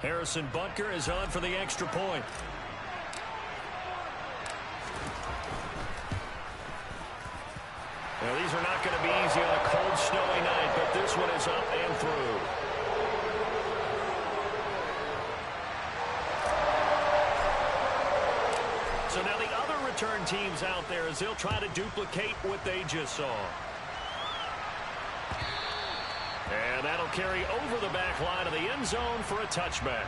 Harrison Butker is on for the extra point. Now, these are not going to be easy on a cold, snowy night, but this one is up and through. So now the other return teams out there as they'll try to duplicate what they just saw. And that'll carry over the back line of the end zone for a touchback.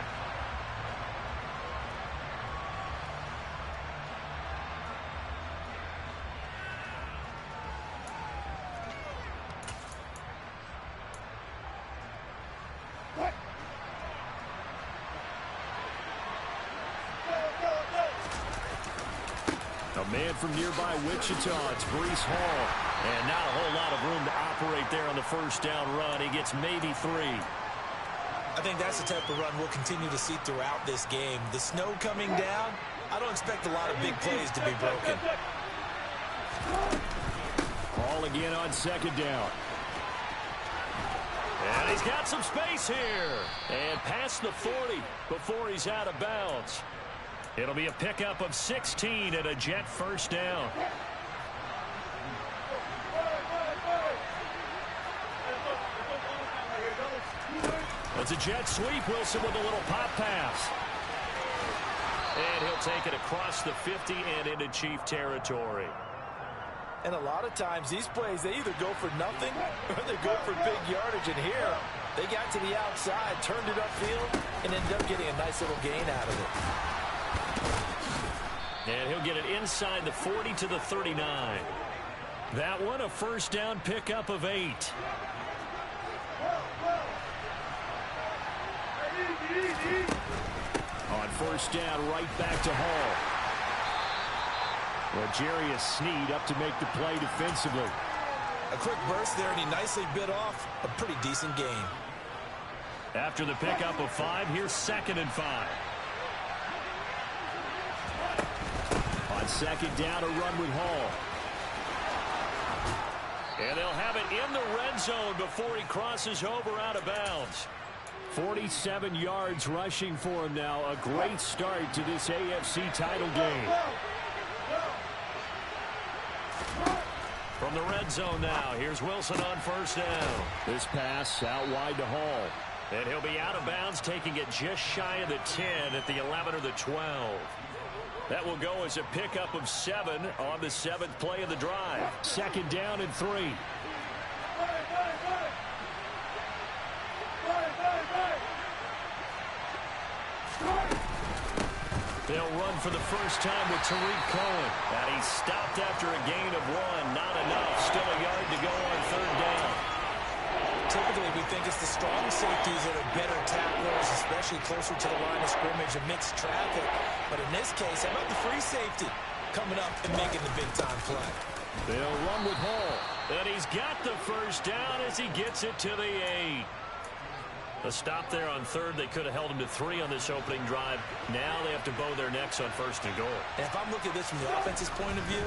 A man from nearby Wichita, it's Breece Hall. And not a whole lot of room to operate there on the first down run. He gets maybe 3. I think that's the type of run we'll continue to see throughout this game. The snow coming down, I don't expect a lot of big plays to be broken. Hall again on second down. And he's got some space here. And past the 40 before he's out of bounds. It'll be a pickup of 16 and a Jet first down. It's a jet sweep. Wilson with a little pop pass. And he'll take it across the 50 and into Chief territory. And a lot of times these plays, they either go for nothing or they go for big yardage. And here, they got to the outside, turned it upfield, and ended up getting a nice little gain out of it. And he'll get it inside the 40 to the 39. That one, a first down pickup of 8. On first down, right back to Hall. L'Jarius Sneed up to make the play defensively. A quick burst there, and he nicely bit off a pretty decent gain. After the pickup of 5, here's 2nd and 5. On second down, a run with Hall. And they'll have it in the red zone before he crosses over out of bounds. 47 yards rushing for him now. A great start to this AFC title game. From the red zone now, here's Wilson on first down. This pass out wide to Hall. And he'll be out of bounds, taking it just shy of the 10 at the 11 or the 12. That will go as a pickup of 7 on the 7th play of the drive. Second down and 3. They'll run for the first time with Tariq Cohen. And he's stopped after a gain of 1. Not enough. Still a yard to go on third down. Typically, we think it's the strong safeties that are better tacklers, especially closer to the line of scrimmage amidst traffic. But in this case, how about the free safety coming up and making the big-time play? They'll run with Hall. And he's got the first down as he gets it to the 8. A stop there on third. They could have held him to 3 on this opening drive. Now they have to bow their necks on first and goal. And if I'm looking at this from the offense's point of view,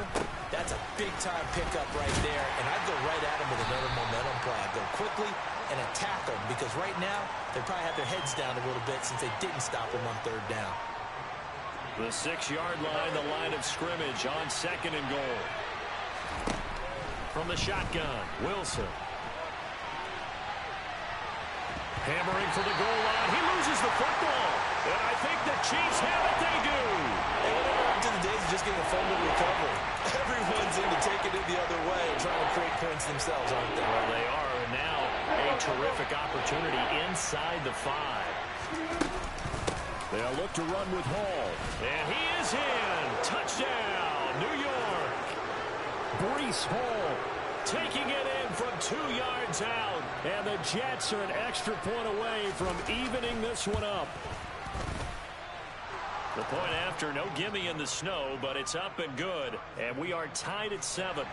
that's a big-time pickup right there. And I'd go right at him with another momentum play. I'd go quickly and attack them because right now they probably have their heads down a little bit since they didn't stop him on third down. The 6-yard line, the line of scrimmage on second and goal. From the shotgun, Wilson. Hammering for the goal line. He loses the football. And I think the Chiefs have it. They do. Hey, whatever happened to the days of just getting a fumble recovery? Everyone's into taking it the other way and trying to create points themselves, aren't they? Well, they are. And now a terrific opportunity inside the 5. They'll look to run with Hall. And he is in. Touchdown, New York. Breece Hall taking it in from 2 yards out. And the Jets are an extra point away from evening this one up. The point after, no gimme in the snow, but it's up and good. And we are tied at 7.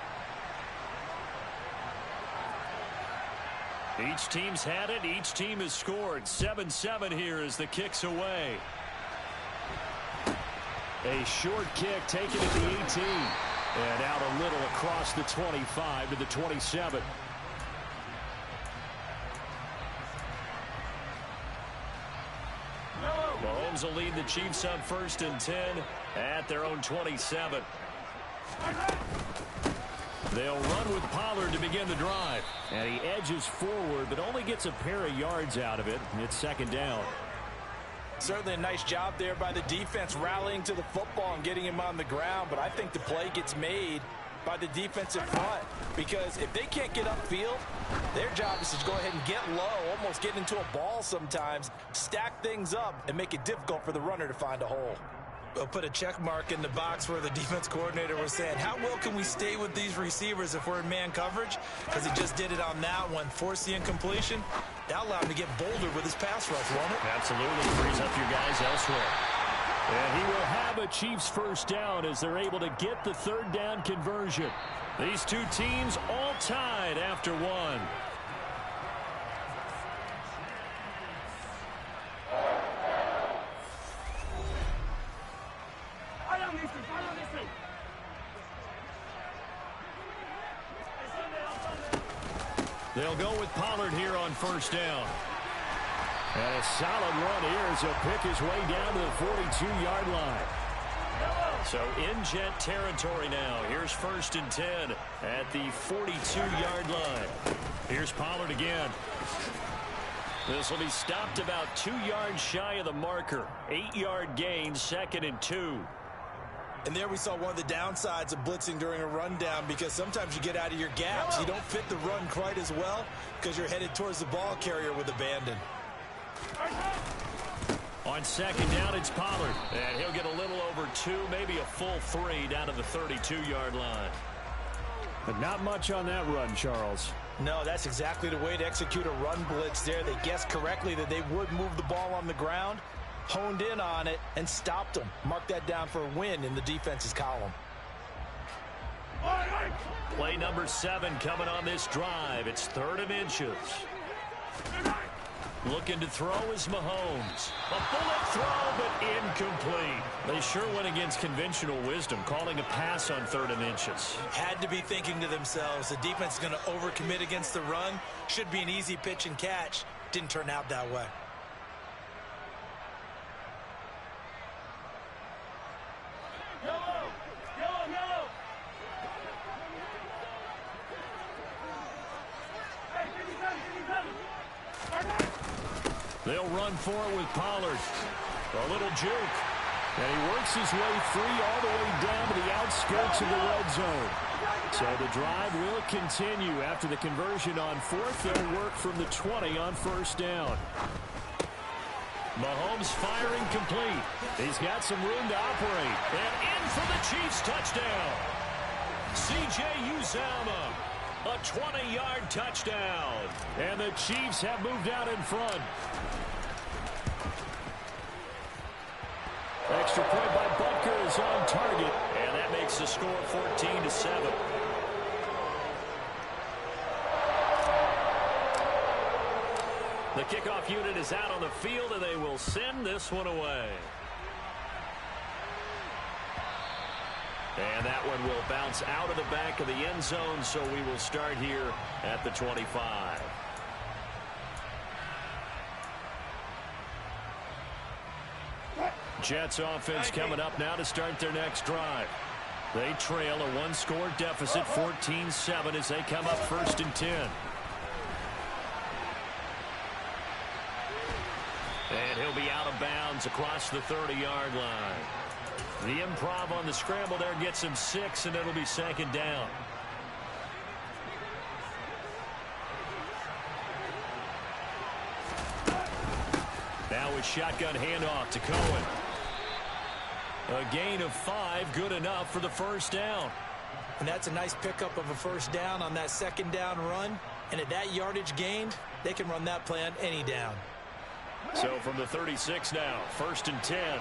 Each team's had it. Each team has scored. 7-7 here as the kick's away. A short kick taken at the 18. And out a little across the 25 to the 27. Mahomes will lead the Chiefs on 1st and 10 at their own 27. They'll run with Pollard to begin the drive. And he edges forward, but only gets a pair of yards out of it. It's 2nd down. Certainly a nice job there by the defense rallying to the football and getting him on the ground. But I think the play gets made by the defensive front, because if they can't get upfield, their job is to go ahead and get low, almost get into a ball sometimes, stack things up, and make it difficult for the runner to find a hole. We'll put a check mark in the box where the defense coordinator was saying, how well can we stay with these receivers if we're in man coverage? Because he just did it on that one, forced the incompletion. That allowed him to get bolder with his pass rush, won't it? Absolutely. Frees up your guys elsewhere. And he will have a Chiefs 1st down as they're able to get the 3rd down conversion. These two teams all tied after one. They'll go with Pollard here on 1st down. And a solid run here as he'll pick his way down to the 42-yard line. So in jet territory now. Here's 1st and 10 at the 42-yard line. Here's Pollard again. This will be stopped about 2 yards shy of the marker. 8-yard gain, 2nd and 2. And there we saw one of the downsides of blitzing during a rundown, because sometimes you get out of your gaps. You don't fit the run quite as well because you're headed towards the ball carrier with abandon. On 2nd down, it's Pollard. And he'll get a little over 2, maybe a full 3 down to the 32-yard line. But not much on that run, Charles. No, that's exactly the way to execute a run blitz there. They guessed correctly that they would move the ball on the ground, honed in on it, and stopped them. Mark that down for a win in the defense's column. Play number 7 coming on this drive. It's 3rd and inches. Looking to throw is Mahomes. A bullet throw, but incomplete. They sure went against conventional wisdom, calling a pass on 3rd and inches. Had to be thinking to themselves, the defense is going to overcommit against the run. Should be an easy pitch and catch. Didn't turn out that way. They'll run for it with Pollard. A little juke. And he works his way free all the way down to the outskirts of the red zone. So the drive will continue after the conversion on 4th. They'll work from the 20 on 1st down. Mahomes firing complete. He's got some room to operate. And in for the Chiefs touchdown. C.J. Uzomah. A 20-yard touchdown. And the Chiefs have moved out in front. Extra point by Butker is on target. And that makes the score 14-7. The kickoff unit is out on the field, and they will send this one away. And that one will bounce out of the back of the end zone, so we will start here at the 25. Jets offense coming up now to start their next drive. They trail a 1-score deficit, 14-7, as they come up 1st and 10. And he'll be out of bounds across the 30-yard line. The improv on the scramble there gets him 6, and it'll be 2nd down. Now a shotgun handoff to Cohen. A gain of 5, good enough for the 1st down. And that's a nice pickup of a 1st down on that 2nd down run. And at that yardage gained, they can run that play on any down. So from the 36 now, 1st and 10.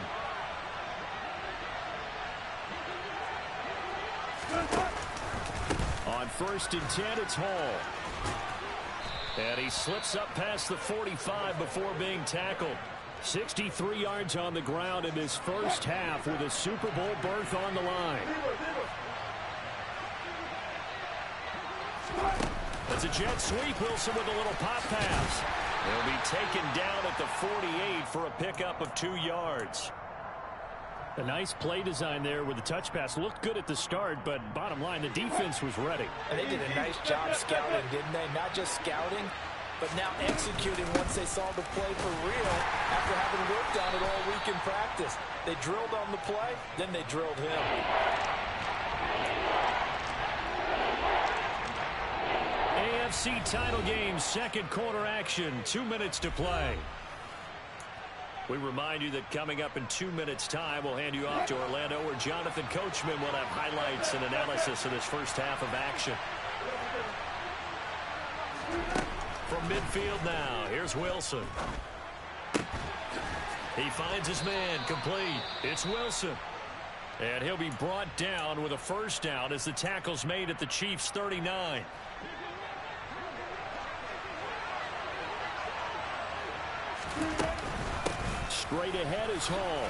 On 1st and 10, it's Hall. And he slips up past the 45 before being tackled. 63 yards on the ground in his first half with a Super Bowl berth on the line. It's a jet sweep. Wilson with a little pop pass. He'll be taken down at the 48 for a pickup of 2 yards. A nice play design there with the touch pass. Looked good at the start, but bottom line, the defense was ready. And they did a nice job scouting, didn't they? Not just scouting, but now executing once they saw the play for real after having worked on it all week in practice. They drilled on the play, then they drilled him. AFC title game, second quarter action, 2 minutes to play. We remind you that coming up in 2 minutes' time, we'll hand you off to Orlando, where Jonathan Coachman will have highlights and analysis of this first half of action. From midfield now, here's Wilson. He finds his man, complete. It's Wilson. And he'll be brought down with a first down as the tackle's made at the Chiefs' 39. Straight ahead is Hall.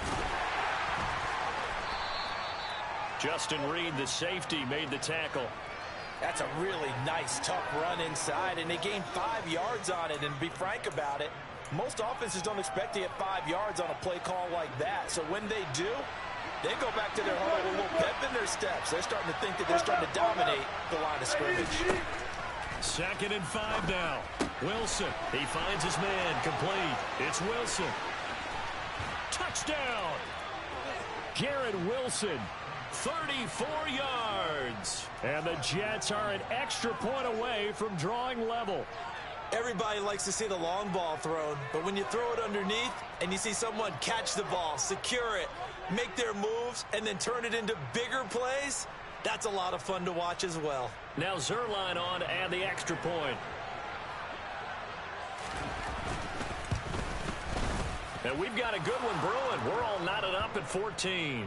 Justin Reed, the safety, made the tackle. That's a really nice, tough run inside, and they gained 5 yards on it. And to be frank about it, most offenses don't expect to get 5 yards on a play call like that. So when they do, they go back to their huddle with a little pep in their steps. They're starting to think that they're starting to dominate the line of scrimmage. 2nd and 5 now. Wilson, he finds his man, complete. It's Wilson. Touchdown! Garrett Wilson, 34 yards. And the Jets are an extra point away from drawing level. Everybody likes to see the long ball thrown, but when you throw it underneath and you see someone catch the ball, secure it, make their moves, and then turn it into bigger plays, that's a lot of fun to watch as well. Now Zerline on and the extra point. And we've got a good one brewing. We're all knotted up at 14.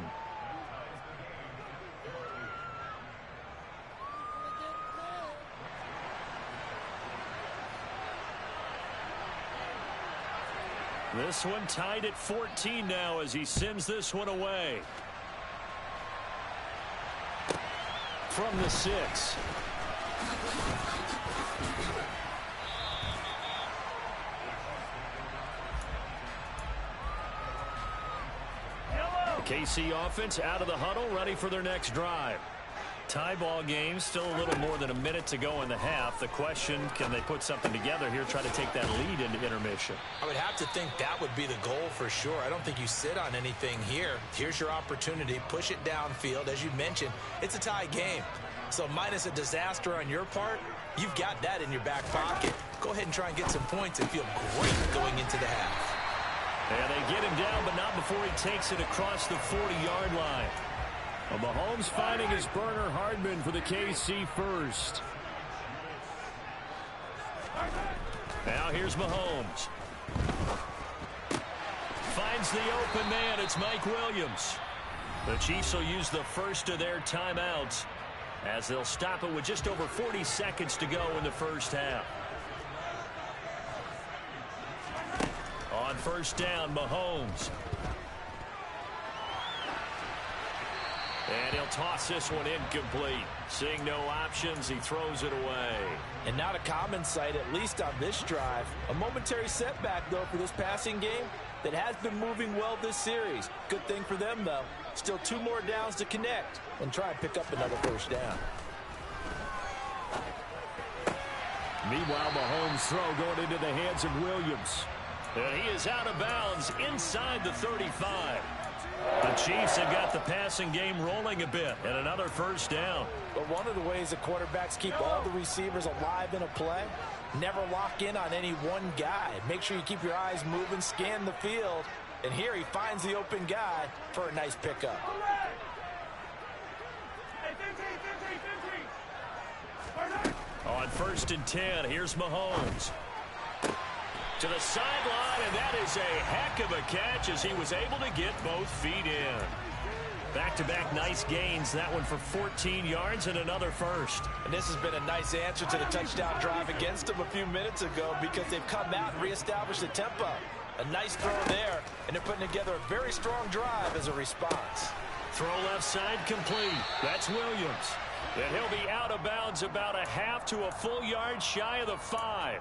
This one tied at 14 now as he sends this one away. From the 6. KC offense out of the huddle, ready for their next drive. Tie ball game, still a little more than a minute to go in the half. The question, can they put something together here, try to take that lead into intermission? I would have to think that would be the goal for sure. I don't think you sit on anything here. Here's your opportunity. Push it downfield. As you mentioned, it's a tie game. So minus a disaster on your part, you've got that in your back pocket. Go ahead and try and get some points and feel great going into the half. And they get him down, but not before he takes it across the 40-yard line. Well, Mahomes finding his burner Hardman for the KC first. Now here's Mahomes. Finds the open man. It's Mike Williams. The Chiefs will use the first of their timeouts as they'll stop it with just over 40 seconds to go in the first half. On first down, Mahomes. And he'll toss this one incomplete. Seeing no options, he throws it away. And not a common sight, at least on this drive. A momentary setback, though, for this passing game that has been moving well this series. Good thing for them, though. Still 2 more downs to connect and try and pick up another first down. Meanwhile, Mahomes' throw going into the hands of Williams. And he is out of bounds inside the 35. The Chiefs have got the passing game rolling a bit, and another first down. But one of the ways the quarterbacks keep all the receivers alive in a play, never lock in on any one guy. Make sure you keep your eyes moving, scan the field, and here he finds the open guy for a nice pickup. On first and 10, here's Mahomes. To the sideline, and that is a heck of a catch as he was able to get both feet in. Back-to-back nice gains, that one for 14 yards and another first. And this has been a nice answer to the touchdown drive against them a few minutes ago because they've come out and reestablished the tempo. A nice throw there, and they're putting together a very strong drive as a response. Throw left side complete. That's Williams. And he'll be out of bounds about a half to a full yard shy of the 5.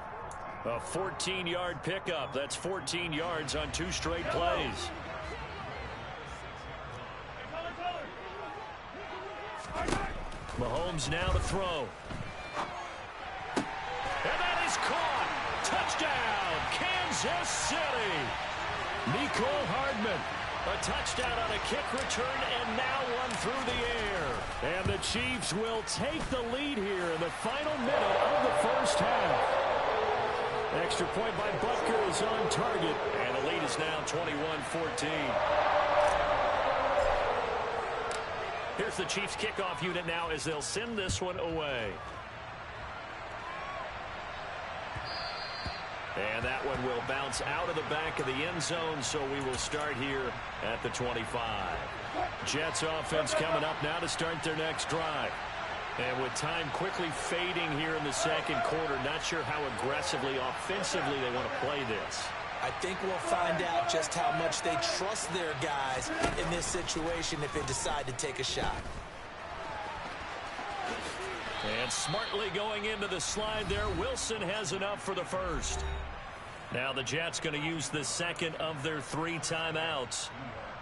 A 14-yard pickup. That's 14 yards on 2 straight plays. Mahomes now to throw. And that is caught. Touchdown, Kansas City. Mecole Hardman. A touchdown on a kick return, and now one through the air. And the Chiefs will take the lead here in the final minute of the first half. Extra point by Butker is on target. And the lead is now 21-14. Here's the Chiefs kickoff unit now as they'll send this one away. And that one will bounce out of the back of the end zone, so we will start here at the 25. Jets offense coming up now to start their next drive. And with time quickly fading here in the second quarter, not sure how aggressively, offensively they want to play this. I think we'll find out just how much they trust their guys in this situation if they decide to take a shot. And smartly going into the slide there, Wilson has enough for the first. Now the Jets going to use the second of their 3 timeouts,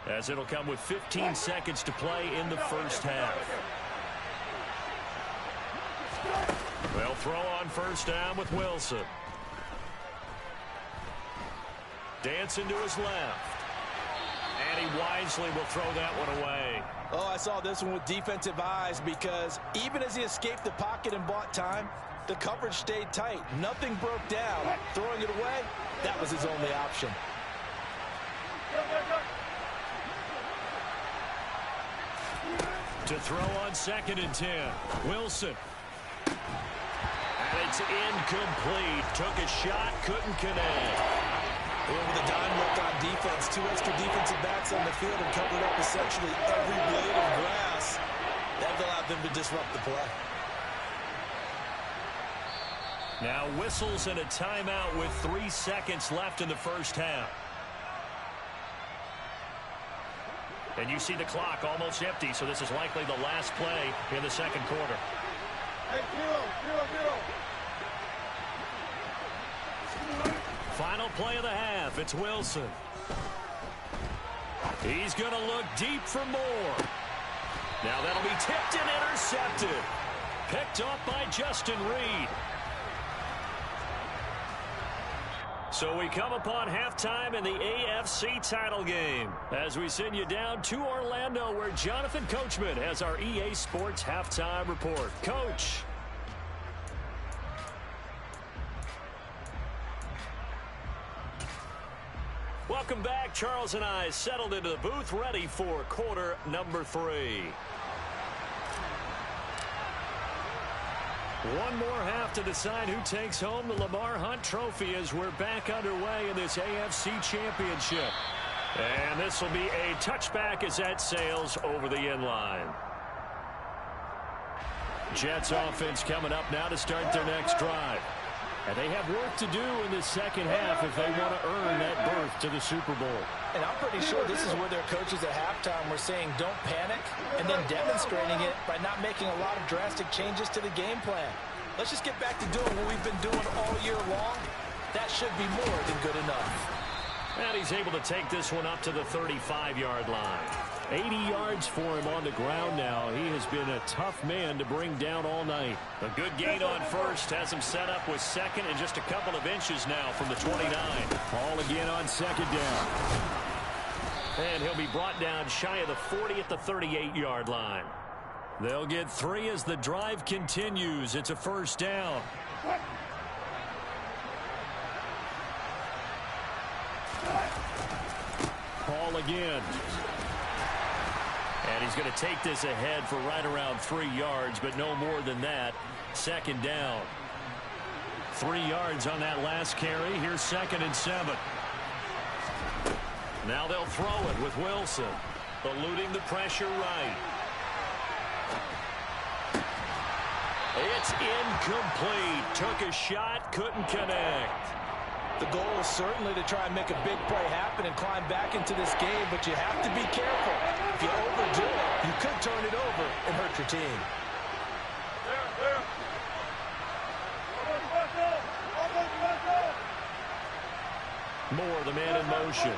as it'll come with 15 seconds to play in the first half. They'll throw on first down with Wilson. Dancing to his left. And he wisely will throw that one away. Oh, I saw this one with defensive eyes, because even as he escaped the pocket and bought time, the coverage stayed tight. Nothing broke down. Throwing it away, that was his only option. To throw on 2nd and 10. Wilson. And it's incomplete. Took a shot, couldn't connect. With a dime look on defense, 2 extra defensive backs on the field and covered up essentially every blade of grass. That allowed them to disrupt the play. Now whistles and a timeout with 3 seconds left in the first half. And you see the clock almost empty, so this is likely the last play in the second quarter. Hey, 0-0-0. Final play of the half. It's Wilson. He's going to look deep for more. Now that'll be tipped and intercepted. Picked off by Justin Reed. So we come upon halftime in the AFC title game as we send you down to Orlando, where Jonathan Coachman has our EA Sports halftime report. Coach. Welcome back. Charles and I settled into the booth, ready for quarter number 3. One more half to decide who takes home the Lamar Hunt Trophy as we're back underway in this AFC Championship. And this will be a touchback as that sails over the end line. Jets offense coming up now to start their next drive. And they have work to do in the second half if they want to earn that berth to the Super Bowl. And I'm pretty sure this is where their coaches at halftime were saying don't panic, and then demonstrating it by not making a lot of drastic changes to the game plan. Let's just get back to doing what we've been doing all year long. That should be more than good enough. And he's able to take this one up to the 35-yard line. 80 yards for him on the ground now. He has been a tough man to bring down all night. A good gain on first has him set up with second and just a couple of inches now from the 29. Ball again on second down. And he'll be brought down shy of the 40 at the 38-yard line. They'll get 3 as the drive continues. It's a first down. Ball again. And he's going to take this ahead for right around 3 yards, but no more than that. Second down. 3 yards on that last carry. Here's 2nd and 7. Now they'll throw it with Wilson. Eluding the pressure right. It's incomplete. Took a shot, couldn't connect. The goal is certainly to try and make a big play happen and climb back into this game, but you have to be careful. If you overdo it, you could turn it over and hurt your team. Moore, the man in motion.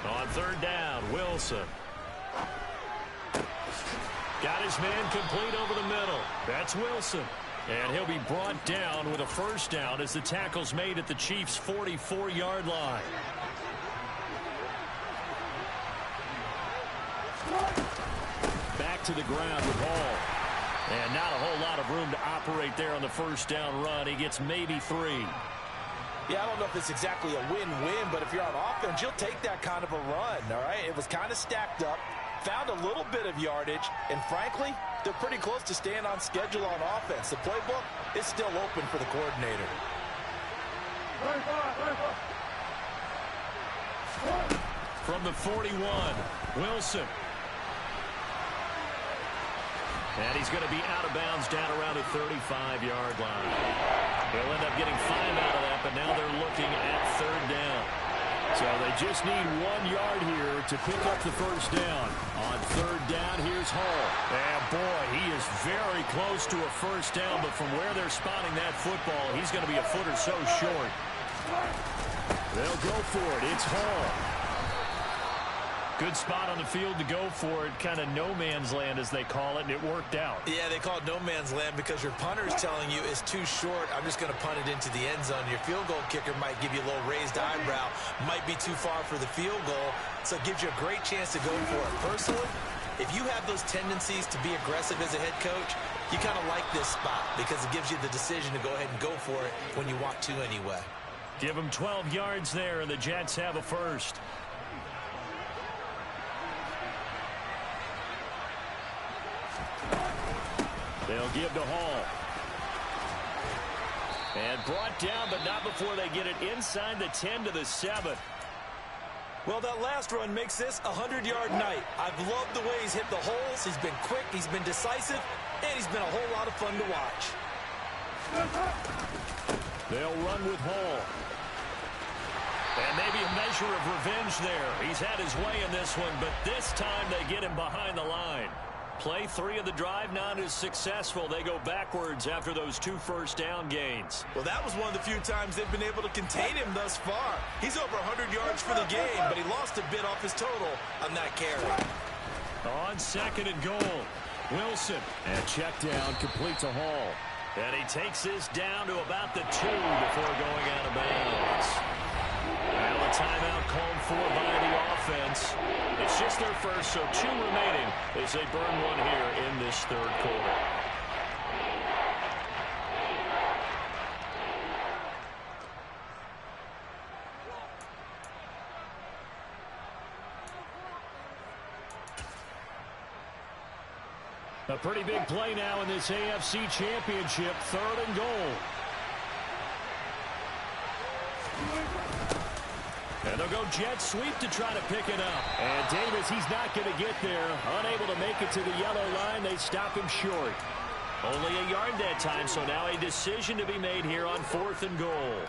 On third down, Wilson. Got his man complete over the middle. That's Wilson. And he'll be brought down with a first down as the tackle's made at the Chiefs' 44-yard line. Back to the ground with Hall. And not a whole lot of room to operate there on the first down run. He gets maybe 3. Yeah, I don't know if it's exactly a win-win, but if you're on offense, you'll take that kind of a run, all right? It was kind of stacked up, found a little bit of yardage, and frankly, they're pretty close to staying on schedule on offense. The playbook is still open for the coordinator. From the 41, Wilson. And he's going to be out of bounds down around the 35-yard line. They'll end up getting 5 out of that, but now they're looking at third down. So they just need 1 yard here to pick up the first down. On third down, here's Hall. And boy, he is very close to a first down, but from where they're spotting that football, he's going to be a foot or so short. They'll go for it. It's Hall. Good spot on the field to go for it. Kind of no man's land, as they call it, and it worked out. Yeah, they call it no man's land because your punter's telling you it's too short. I'm just going to punt it into the end zone. Your field goal kicker might give you a little raised eyebrow. Might be too far for the field goal, so it gives you a great chance to go for it. Personally, if you have those tendencies to be aggressive as a head coach, you kind of like this spot because it gives you the decision to go ahead and go for it when you want to anyway. Give them 12 yards there, and the Jets have a first. They'll give to Hall. And brought down, but not before they get it inside the 10 to the 7. Well, that last run makes this a 100-yard night. I've loved the way he's hit the holes. He's been quick, he's been decisive, and he's been a whole lot of fun to watch. They'll run with Hall. And maybe a measure of revenge there. He's had his way in this one, but this time they get him behind the line. Play 3 of the drive not as successful. They go backwards after those 2 first down gains. Well, that was one of the few times they've been able to contain him thus far. He's over 100 yards for the game, but he lost a bit off his total on that carry. On second and goal, Wilson. And check down, complete to Hall. And he takes this down to about the 2 before going out of bounds. Well, a timeout called for by the offense. It's just their first, so 2 remaining as they burn 1 here in this third quarter. A pretty big play now in this AFC Championship, 3rd and goal. And they'll go jet sweep to try to pick it up. And Davis, he's not going to get there. Unable to make it to the yellow line. They stop him short. Only a yard that time, so now a decision to be made here on 4th and goal.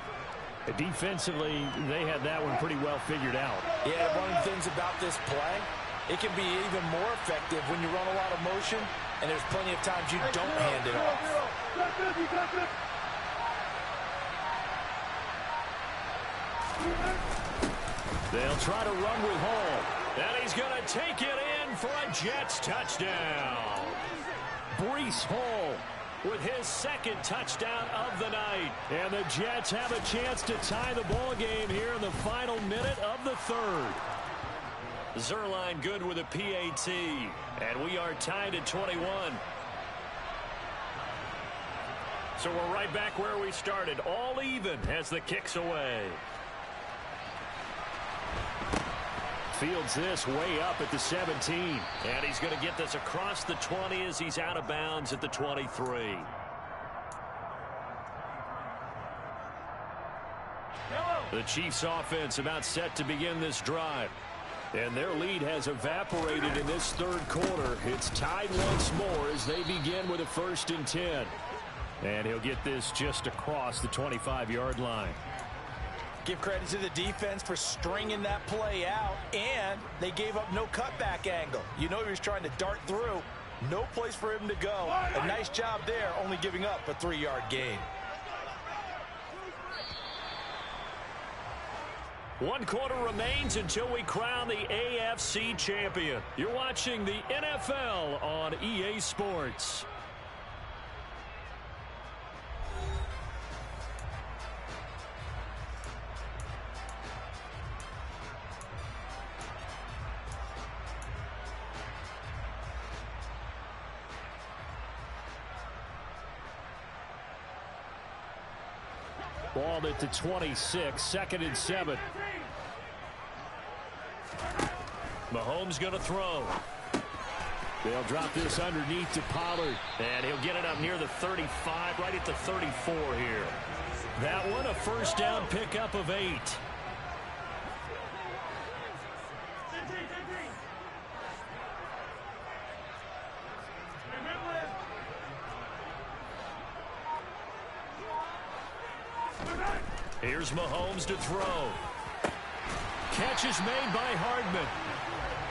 Defensively, they had that one pretty well figured out. Yeah, one of the things about this play, it can be even more effective when you run a lot of motion, and there's plenty of times you don't hand it off. They'll try to run with Hall. And he's going to take it in for a Jets touchdown. Breece Hall with his 2nd touchdown of the night. And the Jets have a chance to tie the ball game here in the final minute of the 3rd. Zerline good with a PAT. And we are tied at 21. So we're right back where we started. All even as the kick's away. Fields this way up at the 17. And he's going to get this across the 20 as he's out of bounds at the 23. The Chiefs offense about set to begin this drive. And their lead has evaporated in this 3rd quarter. It's tied once more as they begin with a 1st and 10. And he'll get this just across the 25-yard line. Give credit to the defense for stringing that play out, and they gave up no cutback angle. You know he was trying to dart through, No place for him to go. A nice job there, only giving up a 3-yard gain. 1 quarter remains until we crown the AFC champion. You're watching the NFL on EA Sports. Ball at the 26, 2nd and 7. Mahomes going to throw. They'll drop this underneath to Pollard. And he'll get it up near the 35, right at the 34 here. That one a first down pickup of 8. Here's Mahomes to throw. Catch is made by Hardman.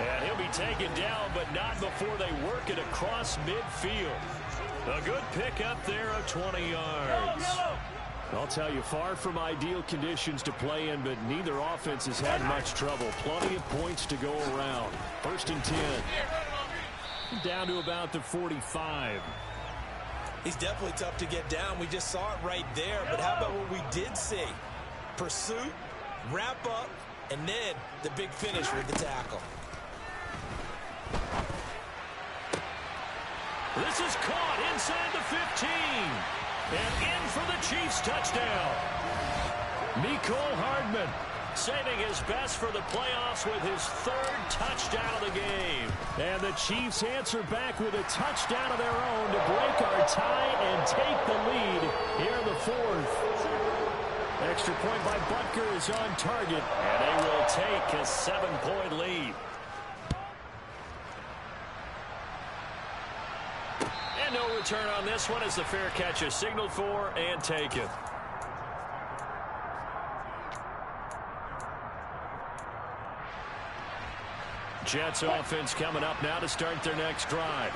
And he'll be taken down, but not before they work it across midfield. A good pickup there of 20 yards. I'll tell you, far from ideal conditions to play in, but neither offense has had much trouble. Plenty of points to go around. 1st and 10. Down to about the 45. He's definitely tough to get down. We just saw it right there. But how about what we did see? Pursuit, wrap up, and then the big finish with the tackle. This is caught inside the 15. And in for the Chiefs touchdown. Mecole Hardman saving his best for the playoffs with his 3rd touchdown of the game. And the Chiefs answer back with a touchdown of their own to break our tie and take the lead here in the 4th. Extra point by Butker is on target. And they will take a 7-point lead. And no return on this one as the fair catch is signaled for and taken. Jets offense coming up now to start their next drive.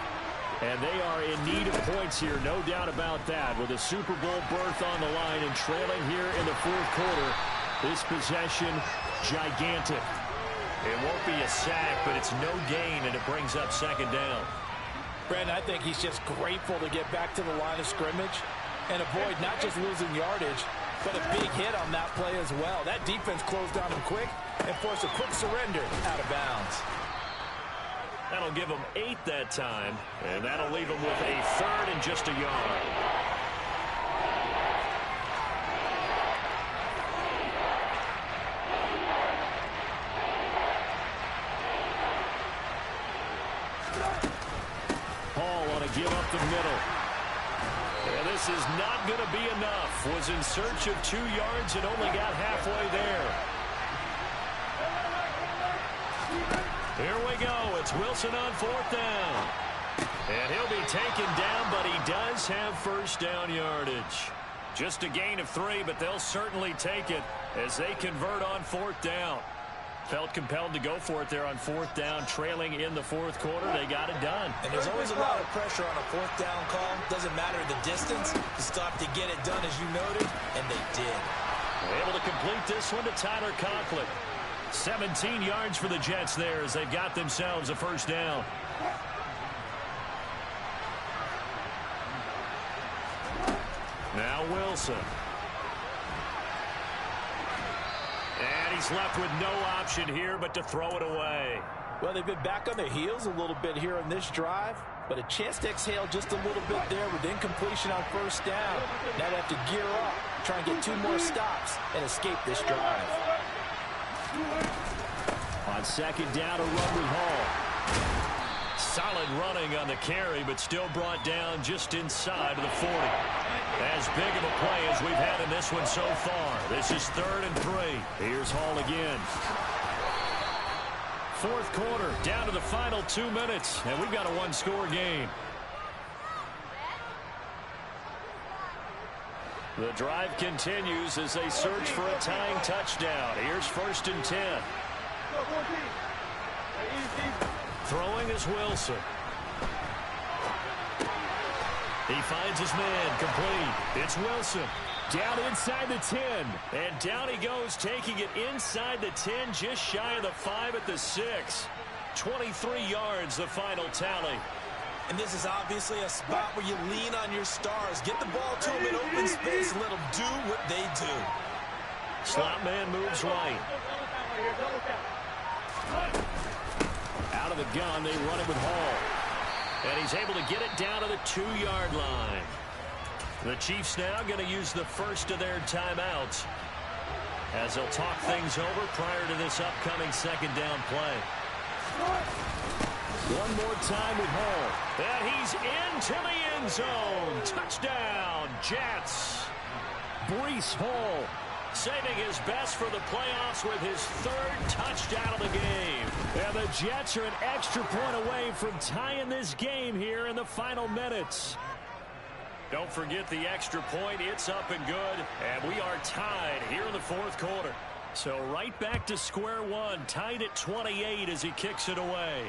And they are in need of points here, no doubt about that. With a Super Bowl berth on the line and trailing here in the 4th quarter, this possession gigantic. It won't be a sack, but it's no gain, and it brings up 2nd down. Brandon, I think he's just grateful to get back to the line of scrimmage and avoid not just losing yardage, but a big hit on that play as well. That defense closed down him quick and forced a quick surrender out of bounds. That'll give them 8 that time, and that'll leave them with a 3rd and just a yard. Hall on a give up the middle. And this is not going to be enough. Was in search of 2 yards and only got halfway there. Here we go. It's Wilson on 4th down. And he'll be taken down, but he does have first down yardage. Just a gain of 3, but they'll certainly take it as they convert on 4th down. Felt compelled to go for it there on 4th down, trailing in the 4th quarter. They got it done. And there's always a lot of pressure on a 4th down call. Doesn't matter the distance. You still have to get it done, as you noted, and they did. Able to complete this one to Tyler Conklin. 17 yards for the Jets there as they've got themselves a first down. Now Wilson. And he's left with no option here but to throw it away. Well, they've been back on their heels a little bit here on this drive, but a chance to exhale just a little bit there with incompletion on first down. Now they have to gear up, try and get 2 more stops and escape this drive. On 2nd down, a run with Hall. Solid running on the carry, but still brought down just inside of the 40. As big of a play as we've had in this one so far. This is 3rd and 3. Here's Hall again. 4th quarter, down to the final 2 minutes, and we've got a 1-score game. The drive continues as they search for a tying touchdown. Here's 1st and 10. Throwing is Wilson. He finds his man, complete. It's Wilson. Down inside the 10. And down he goes, taking it inside the 10, just shy of the 5 at the 6. 23 yards, the final tally. And this is obviously a spot where you lean on your stars. Get the ball to them in open space and let them do what they do. Slot man moves right. Out of the gun, they run it with Hall. And he's able to get it down to the 2-yard line. The Chiefs now going to use the first of their timeouts as they'll talk things over prior to this upcoming second down play. One more time with Hall. And he's into the end zone. Touchdown, Jets. Breece Hall saving his best for the playoffs with his 3rd touchdown of the game. And the Jets are an extra point away from tying this game here in the final minutes. Don't forget the extra point. It's up and good. And we are tied here in the 4th quarter. So right back to square one. Tied at 28 as he kicks it away.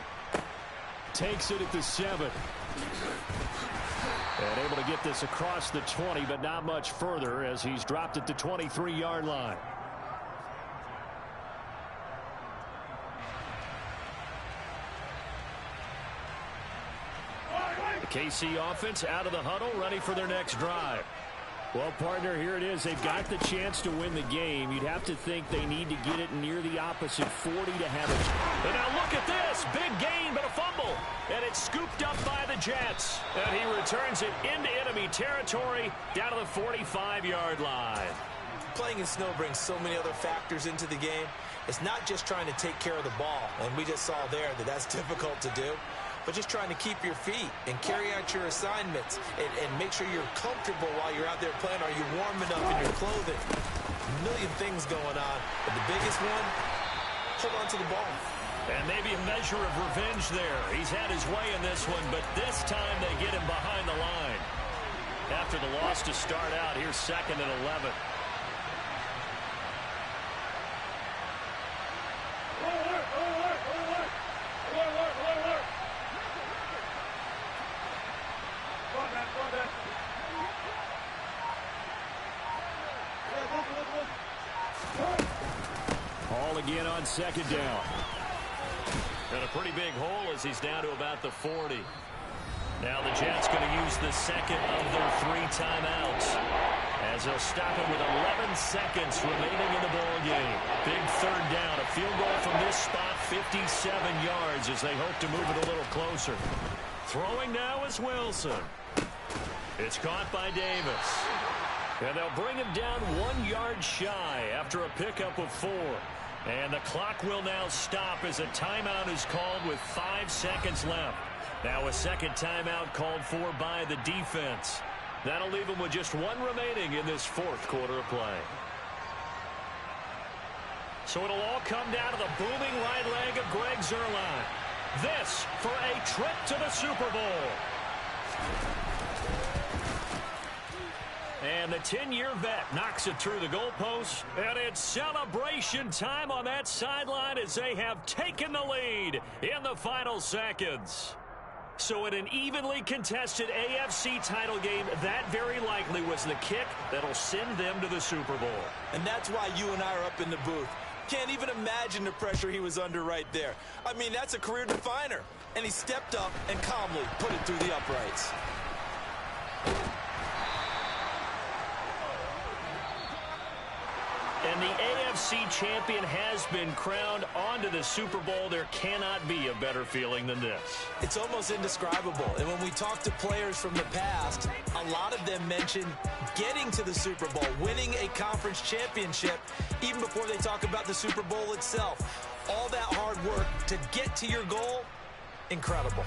Takes it at the 7. And able to get this across the 20, but not much further as he's dropped it to 23-yard line. KC offense out of the huddle, ready for their next drive. Well, partner, here it is. They've got the chance to win the game. You'd have to think they need to get it near the opposite 40 to have it. And now look at this. Big gain, but a fumble. And it's scooped up by the Jets. And he returns it into enemy territory down to the 45-yard line. Playing in snow brings so many other factors into the game. It's not just trying to take care of the ball. And we just saw there that that's difficult to do. But just trying to keep your feet and carry out your assignments and make sure you're comfortable while you're out there playing. Are you warm enough in your clothing? A million things going on. But the biggest one, hold on to the ball. And maybe a measure of revenge there. He's had his way in this one, but this time they get him behind the line. After the loss to start out, here's 2nd and 11. Hall again on 2nd down. And a pretty big hole as he's down to about the 40. Now the Jets going to use the 2nd of their 3 timeouts as they'll stop it with 11 seconds remaining in the ball game. Big 3rd down. A field goal from this spot, 57 yards as they hope to move it a little closer. Throwing now is Wilson. It's caught by Davis. And they'll bring him down 1 yard shy after a pickup of 4. And the clock will now stop as a timeout is called with 5 seconds left. Now a 2nd timeout called for by the defense. That'll leave them with just 1 remaining in this 4th quarter of play. So it'll all come down to the booming right leg of Greg Zuerlein. This for a trip to the Super Bowl. And the 10-year vet knocks it through the goalpost. And it's celebration time on that sideline as they have taken the lead in the final seconds. So in an evenly contested AFC title game, that very likely was the kick that'll send them to the Super Bowl. And that's why you and I are up in the booth. Can't even imagine the pressure he was under right there. I mean, that's a career definer. And he stepped up and calmly put it through the uprights. And the AFC champion has been crowned onto the Super Bowl. There cannot be a better feeling than this. It's almost indescribable. And when we talk to players from the past, a lot of them mention getting to the Super Bowl, winning a conference championship, even before they talk about the Super Bowl itself. All that hard work to get to your goal, incredible.